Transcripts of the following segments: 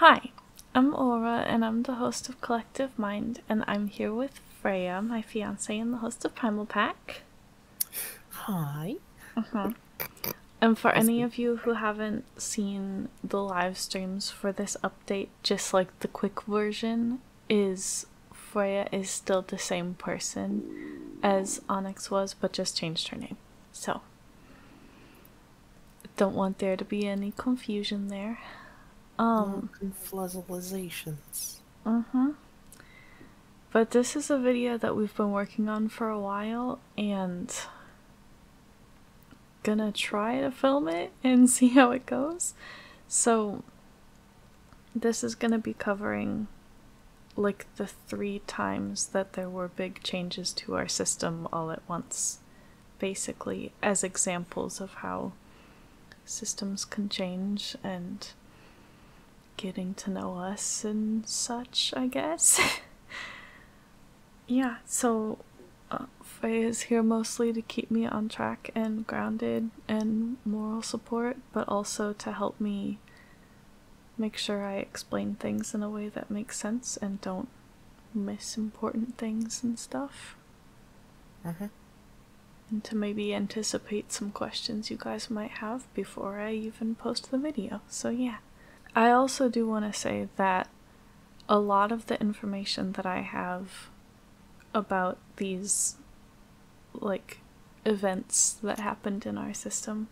Hi, I'm Aura, and I'm the host of Collective Mind, and I'm here with Freyja, my fiance and the host of Primal Pack. Hi. And for any of you who haven't seen the live streams for this update, just like the quick version, is Freyja is still the same person as Onyx was, but just changed her name. So, don't want there to be any confusion there. Confluzzleizations. But this is a video that we've been working on for a while, and gonna try to film it and see how it goes. So this is gonna be covering like the 3 times that there were big changes to our system all at once, basically as examples of how systems can change and getting to know us and such, I guess. Yeah, so Freyja is here mostly to keep me on track and grounded and moral support, but also to help me make sure I explain things in a way that makes sense and don't miss important things and stuff. And to maybe anticipate some questions you guys might have before I even post the video. So yeah. I also do want to say that a lot of the information that I have about these like events that happened in our system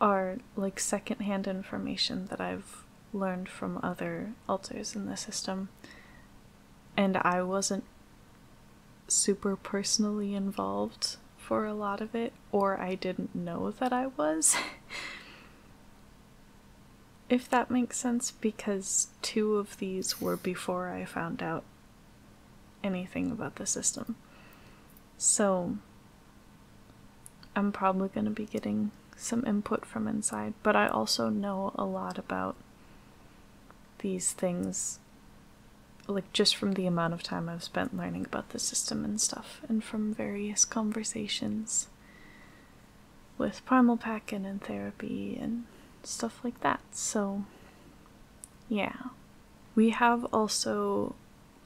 are like secondhand information that I've learned from other alters in the system, and I wasn't super personally involved for a lot of it, or I didn't know that I was. If that makes sense, because 2 of these were before I found out anything about the system. So I'm probably going to be getting some input from inside, but I also know a lot about these things, like just from the amount of time I've spent learning about the system and stuff, and from various conversations with Primal Pack and in therapy and stuff like that. So yeah. We have also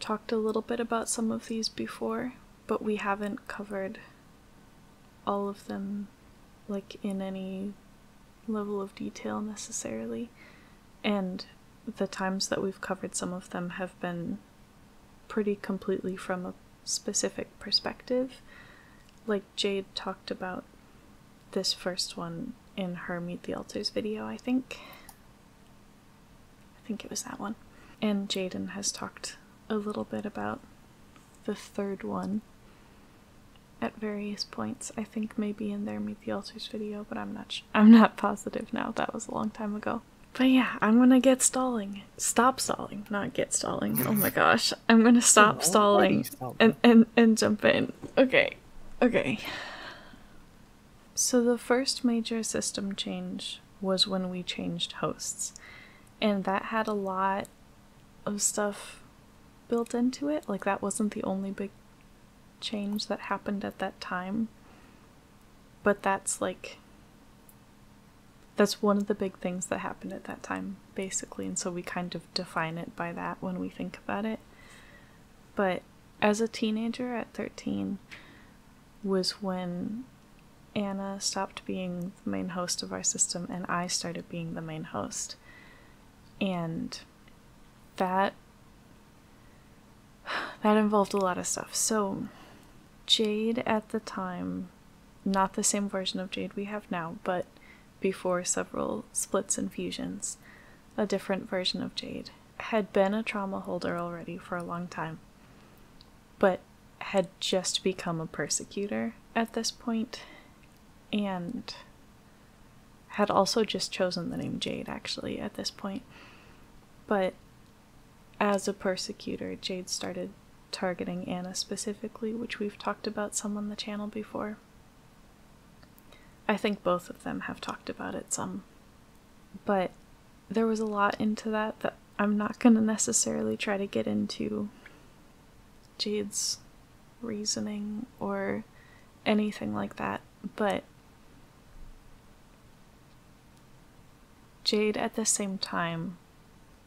talked a little bit about some of these before, but we haven't covered all of them like in any level of detail necessarily, and the times that we've covered some of them have been pretty completely from a specific perspective. Like Jade talked about this first one in her Meet the Alters video, I think it was that one, and Jaden has talked a little bit about the third one at various points. I think maybe in their Meet the Alters video, but I'm not positive now. That was a long time ago. But yeah, I'm gonna stop stalling, not get stalling. Oh my gosh, I'm gonna stop stalling and jump in. Okay. So the first major system change was when we changed hosts, and that had a lot of stuff built into it. Like, that wasn't the only big change that happened at that time, but that's one of the big things that happened at that time, basically, and so we kind of define it by that when we think about it. But as a teenager at 13 was when Anna stopped being the main host of our system and I started being the main host, and that involved a lot of stuff. So Jade at the time, not the same version of Jade we have now, but before several splits and fusions, a different version of Jade, had been a trauma holder already for a long time, but had just become a persecutor at this point, and had also just chosen the name Jade actually at this point. But as a persecutor, Jade started targeting Anna specifically, which we've talked about some on the channel before. I think both of them have talked about it some. But there was a lot into that I'm not going to necessarily try to get into Jade's reasoning or anything like that, but Jade at the same time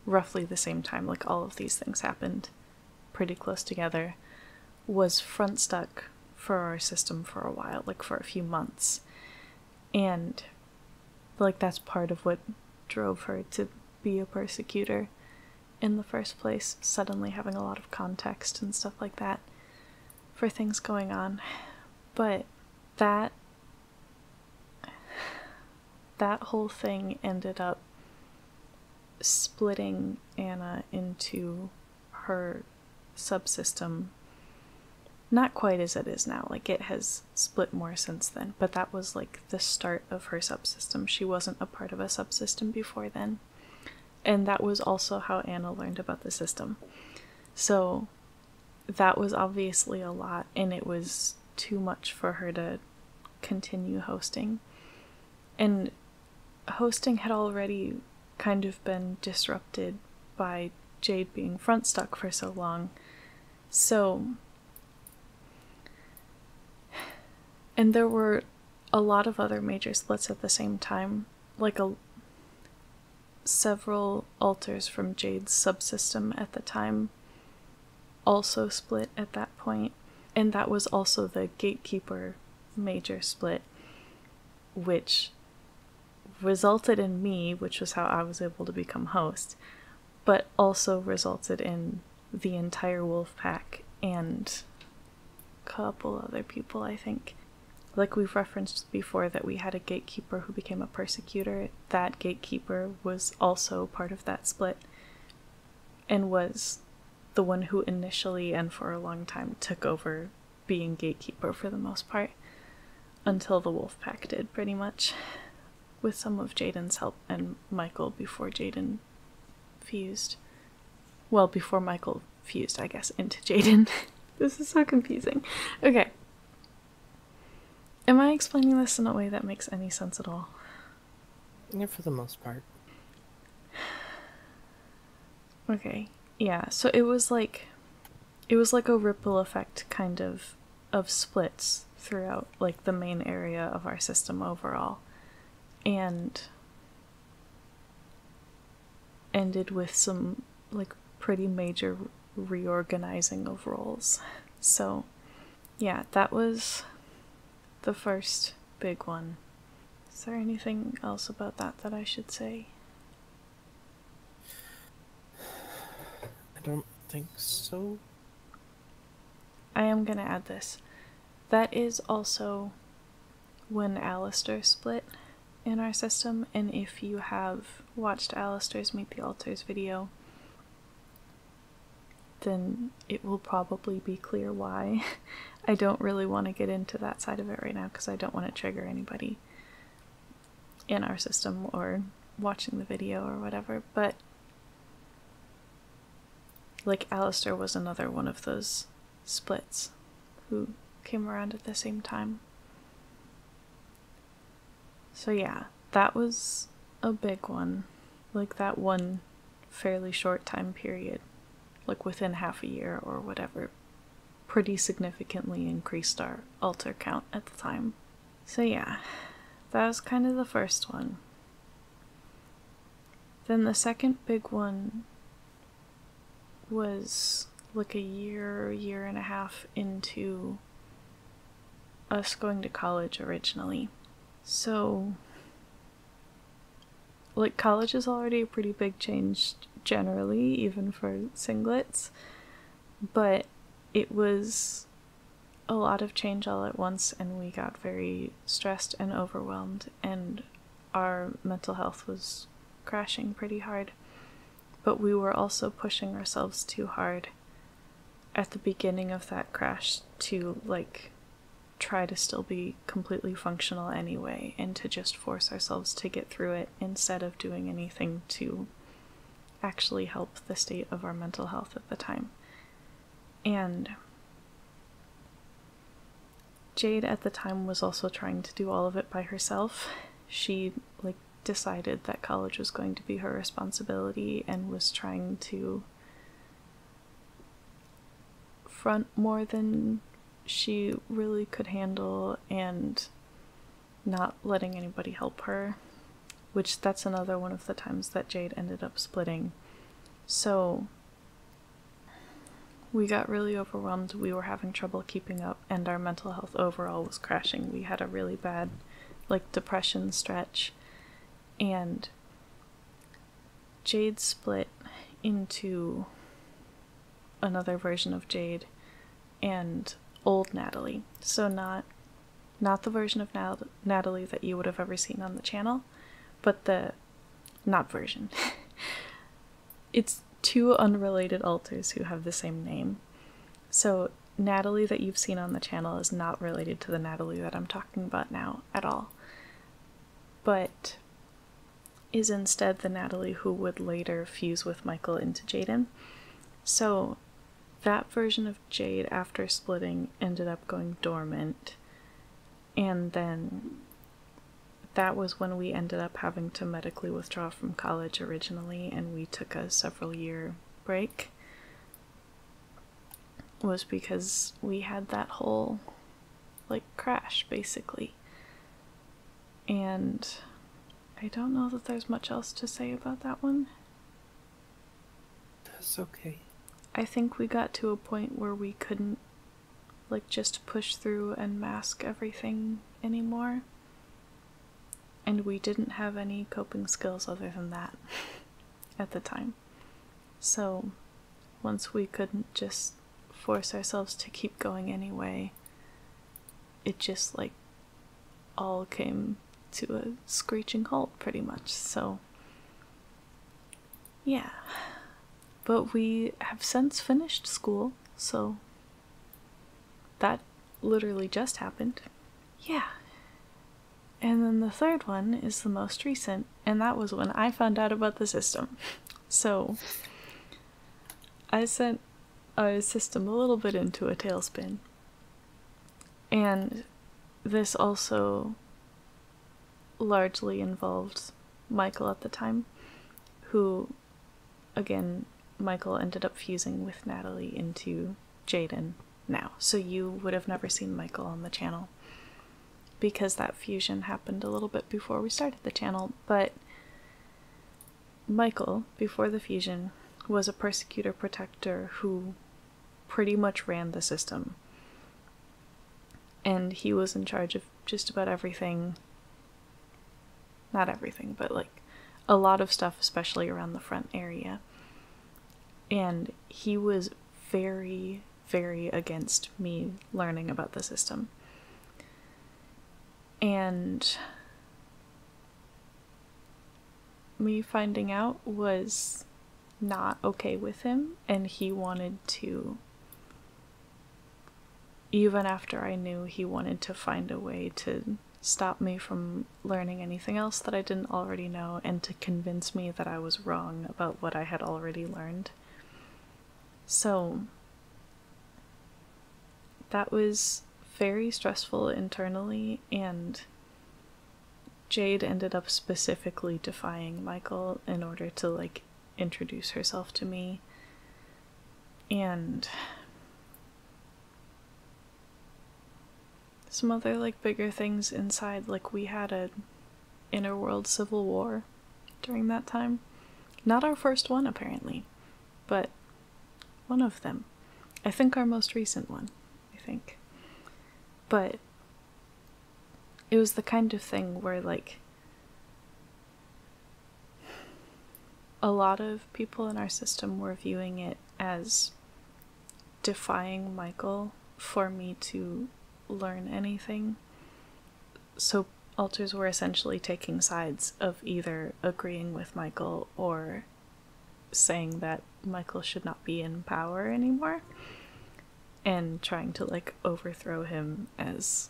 roughly the same time, like all of these things happened pretty close together, was front stuck for our system for a while, like for a few months. And like that's part of what drove her to be a persecutor in the first place, suddenly having a lot of context and stuff like that for things going on. But that whole thing ended up splitting Anna into her subsystem. Not quite as it is now, like it has split more since then, but that was like the start of her subsystem. She wasn't a part of a subsystem before then. And that was also how Anna learned about the system. So that was obviously a lot, and it was too much for her to continue hosting. And hosting had already kind of been disrupted by Jade being front stuck for so long. So, and there were a lot of other major splits at the same time, like several alters from Jade's subsystem at the time also split at that point, and that was also the Gatekeeper major split, which resulted in me, which was how I was able to become host, but also resulted in the entire wolf pack and a couple other people, I think. Like we've referenced before that we had a gatekeeper who became a persecutor. That gatekeeper was also part of that split and was the one who initially and for a long time took over being gatekeeper for the most part, until the wolf pack did, pretty much, with some of Jaden's help and Michael before Jaden fused. Well, before Michael fused, I guess, into Jaden. This is so confusing. Okay. Am I explaining this in a way that makes any sense at all? Yeah, for the most part. Okay. Yeah, so it was like a ripple effect kind of splits throughout like the main area of our system overall, and ended with some like pretty major reorganizing of roles. So yeah, that was the first big one. Is there anything else about that I should say? I don't think so. I am gonna add this. That is also when Alistair split in our system, and if you have watched Alistair's Meet the Alters video, then it will probably be clear why. I don't really want to get into that side of it right now because I don't want to trigger anybody in our system or watching the video or whatever, but like Alistair was another one of those splits who came around at the same time. So yeah, that was a big one. Like that one fairly short time period, like within half a year or whatever, pretty significantly increased our altar count at the time. So yeah, that was kind of the first one. Then the second big one was like a year and a half into us going to college originally. So, like, college is already a pretty big change generally, even for singlets, but it was a lot of change all at once, and we got very stressed and overwhelmed, and our mental health was crashing pretty hard. But we were also pushing ourselves too hard at the beginning of that crash to, like, try to still be completely functional anyway, and to just force ourselves to get through it instead of doing anything to actually help the state of our mental health at the time. And Jade at the time was also trying to do all of it by herself. She, like, decided that college was going to be her responsibility and was trying to front more than she really could handle and not letting anybody help her, which that's another one of the times that Jade ended up splitting, So we got really overwhelmed. We were having trouble keeping up, and our mental health overall was crashing. We had a really bad, like, depression stretch, and Jade split into another version of Jade and old Natalie. So not the version of Natalie that you would have ever seen on the channel, but the not version. It's two unrelated alters who have the same name. So Natalie that you've seen on the channel is not related to the Natalie that I'm talking about now at all, but is instead the Natalie who would later fuse with Michael into Jaden. So that version of Jade, after splitting, ended up going dormant, and then that was when we ended up having to medically withdraw from college originally, and we took a several-year break, was because we had that whole, like, crash, basically. And I don't know that there's much else to say about that one. That's okay. I think we got to a point where we couldn't, like, just push through and mask everything anymore. And we didn't have any coping skills other than that at the time. So once we couldn't just force ourselves to keep going anyway, it just, like, all came to a screeching halt pretty much. So yeah. But we have since finished school, so that literally just happened. Yeah. And then the third one is the most recent, and that was when I found out about the system. So I sent our system a little bit into a tailspin. And this also largely involved Michael at the time, who, again, Michael ended up fusing with Natalie into Jaden now. So you would have never seen Michael on the channel, because that fusion happened a little bit before we started the channel. But Michael, before the fusion, was a persecutor protector who pretty much ran the system. And he was in charge of just about everything. Not everything, but, like, a lot of stuff, especially around the front area. And he was very, very against me learning about the system. And me finding out was not okay with him, and he wanted to, even after I knew, he wanted to find a way to stop me from learning anything else that I didn't already know, and to convince me that I was wrong about what I had already learned. So that was very stressful internally, and Jade ended up specifically defying Michael in order to, like, introduce herself to me. And some other, like, bigger things inside. Like, we had a inner world civil war during that time. Not our first one, apparently, but one of them. I think our most recent one, I think. But it was the kind of thing where, like, a lot of people in our system were viewing it as defying Michael for me to learn anything. So alters were essentially taking sides of either agreeing with Michael or saying that Michael should not be in power anymore, and trying to, like, overthrow him as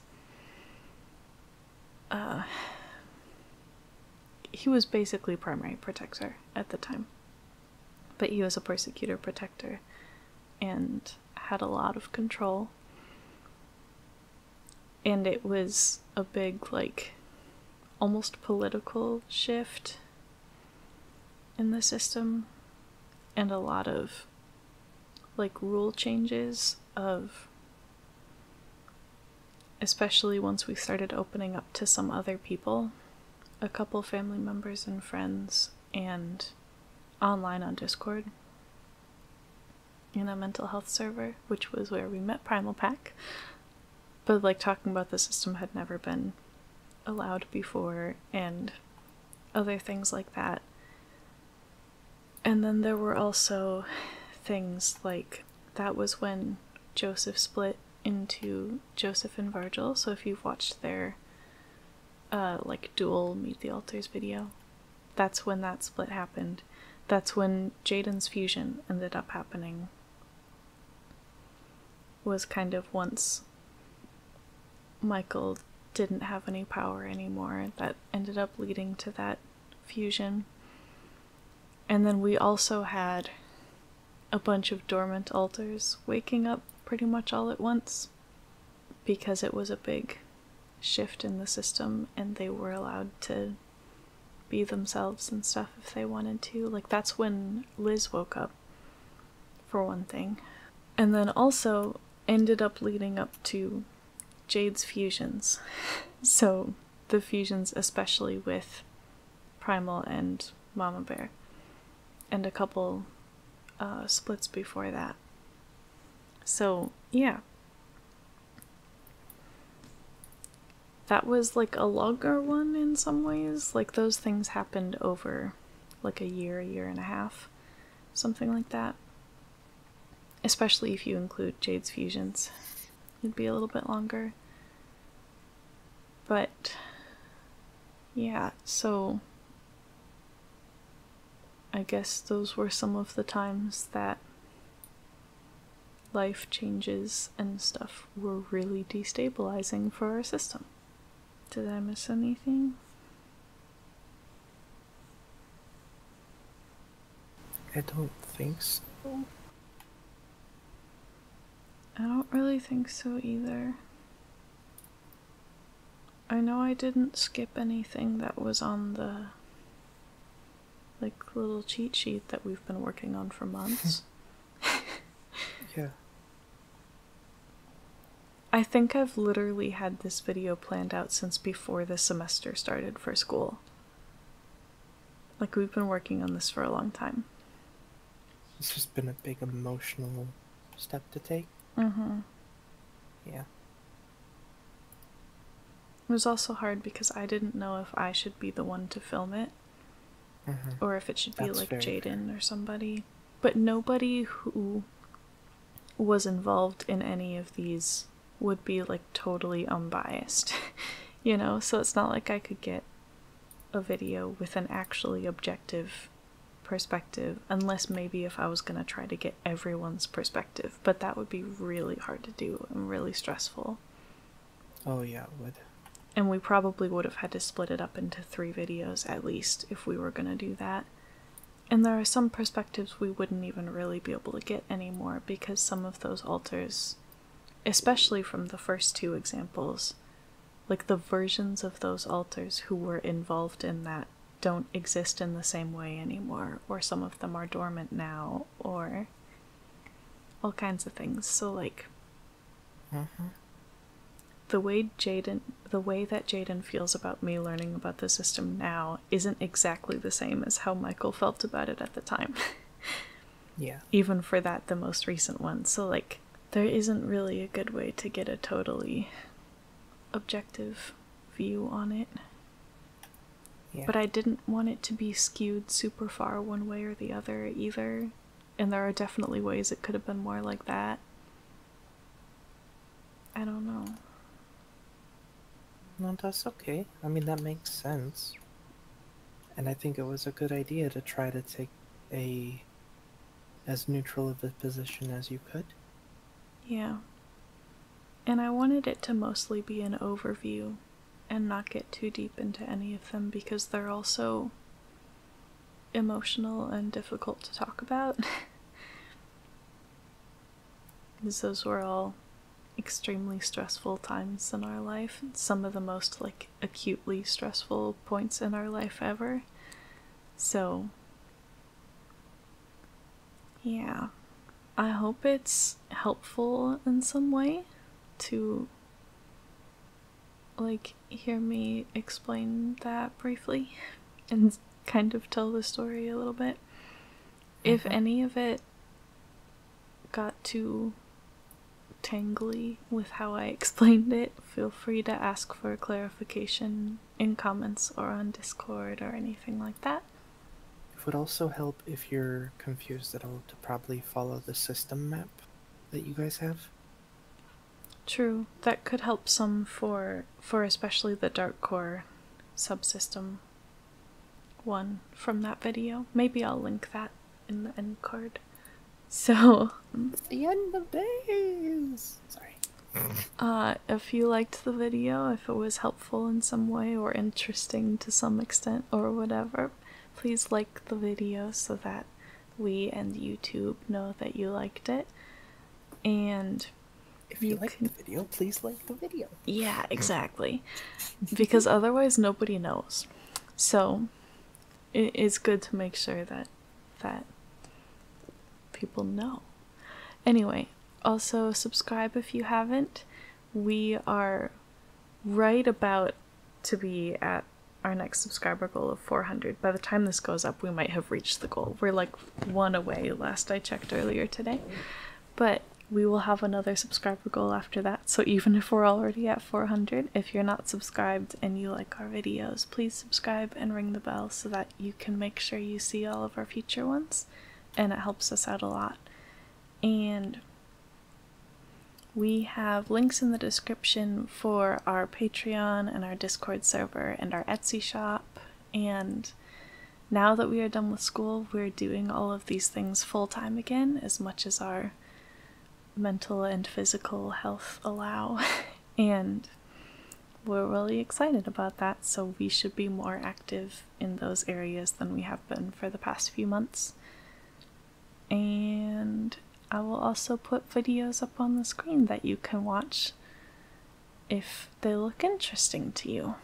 he was basically primary protector at the time, but he was a persecutor protector and had a lot of control. And it was a big, like, almost political shift in the system, and a lot of, like, rule changes of, especially once we started opening up to some other people, a couple family members and friends, and online on Discord, in a mental health server, which was where we met Primal Pack. But like talking about the system had never been allowed before, and other things like that. And then there were also things like, that was when Joseph split into Joseph and Virgil. So if you've watched their like dual Meet the Alters video, that's when that split happened. That's when Jaden's fusion ended up happening. Was kind of once Michael didn't have any power anymore, that ended up leading to that fusion. And then we also had a bunch of dormant alters waking up pretty much all at once, because it was a big shift in the system and they were allowed to be themselves and stuff if they wanted to. Like, that's when Liz woke up, for one thing. And then also ended up leading up to Jade's fusions. So the fusions especially with Primal and Mama Bear, and a couple splits before that. So yeah, that was like a longer one in some ways. Like, those things happened over like a year and a half, something like that. Especially if you include Jade's fusions, it'd be a little bit longer. But yeah, so I guess those were some of the times that life changes and stuff were really destabilizing for our system. Did I miss anything? I don't think so. I don't really think so either. I know I didn't skip anything that was on the like little cheat sheet that we've been working on for months. Yeah. I think I've literally had this video planned out since before the semester started for school. Like, we've been working on this for a long time. It's just been a big emotional step to take. Mm-hmm. Yeah. It was also hard because I didn't know if I should be the one to film it, or if it should be like Jaden or somebody. But nobody who was involved in any of these would be like totally unbiased, you know? So it's not like I could get a video with an actually objective perspective, unless maybe if I was gonna try to get everyone's perspective, but that would be really hard to do and really stressful. Oh yeah, it would. And we probably would have had to split it up into 3 videos at least if we were gonna do that. And there are some perspectives we wouldn't even really be able to get anymore, because some of those alters, especially from the first 2 examples, like the versions of those alters who were involved in that don't exist in the same way anymore, or some of them are dormant now, or all kinds of things. So like, the way that Jaden feels about me learning about the system now isn't exactly the same as how Michael felt about it at the time. Yeah. Even for that, the most recent one. So like, there isn't really a good way to get a totally objective view on it. Yeah. But I didn't want it to be skewed super far one way or the other either. And there are definitely ways it could have been more like that. I don't know. No, that's okay. I mean, that makes sense. And I think it was a good idea to try to take as neutral of a position as you could. Yeah. And I wanted it to mostly be an overview and not get too deep into any of them, because they're also emotional and difficult to talk about. Because those were all extremely stressful times in our life. Some of the most like acutely stressful points in our life ever. So yeah, I hope it's helpful in some way to like hear me explain that briefly and kind of tell the story a little bit. If any of it got too tangly with how I explained it, feel free to ask for clarification in comments or on Discord or anything like that. It would also help if you're confused at all to probably follow the system map that you guys have. True, that could help some for especially the Dark Core subsystem one from that video. Maybe I'll link that in the end card. So, The end of days! Sorry. if you liked the video, if it was helpful in some way or interesting to some extent or whatever, please like the video so that we and YouTube know that you liked it. And if you like the video, please like the video. Yeah, exactly. Because otherwise nobody knows. So it is good to make sure that people know. Anyway, also subscribe if you haven't. We are right about to be at our next subscriber goal of 400. By the time this goes up, we might have reached the goal. We're like one away last I checked earlier today. But we will have another subscriber goal after that, so even if we're already at 400, if you're not subscribed and you like our videos, please subscribe and ring the bell so that you can make sure you see all of our future ones, and it helps us out a lot. And we have links in the description for our Patreon and our Discord server and our Etsy shop, and now that we are done with school, we're doing all of these things full-time again, as much as our mental and physical health allow, and we're really excited about that, so we should be more active in those areas than we have been for the past few months. And I will also put videos up on the screen that you can watch if they look interesting to you.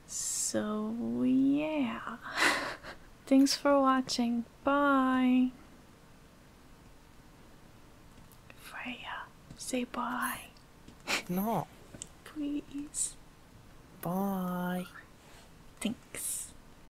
So yeah. Thanks for watching. Bye. Freyja, say bye. No. Please. Bye. Thanks.